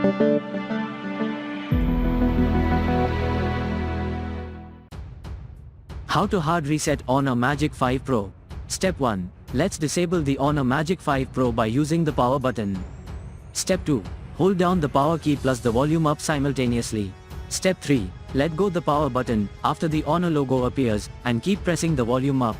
How to hard reset Honor Magic 5 Pro. Step 1. Let's disable the Honor Magic 5 Pro by using the power button. Step 2. Hold down the power key plus the volume up simultaneously. Step 3. Let go the power button after the Honor logo appears and keep pressing the volume up.